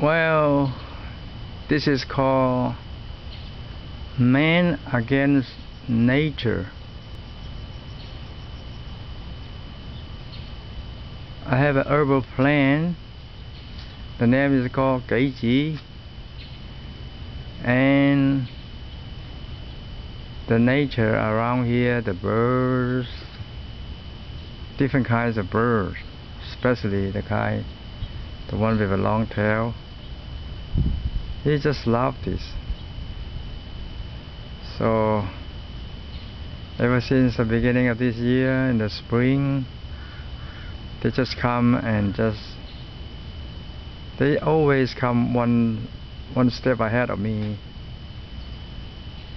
Well, this is called man against nature. I have an herbal plant. The name is called AVI, and the nature around here, the birds, different kinds of birds, especially the one with a long tail. They just love this. So ever since the beginning of this year, in the spring, they just come and they always come one step ahead of me.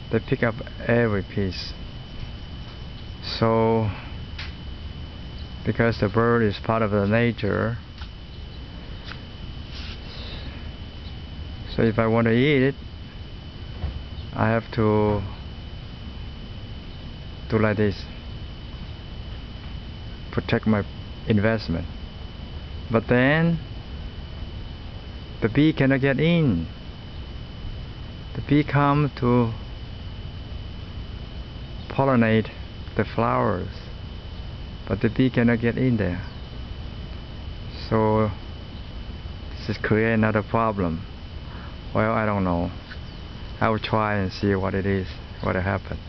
They pick up every piece. So because the bird is part of the nature, so if I want to eat it, I have to do like this, protect my investment. But then the bee cannot get in. The bee comes to pollinate the flowers, but the bee cannot get in there. So this creates another problem. Well, I don't know. I will try and see what it is, what happened.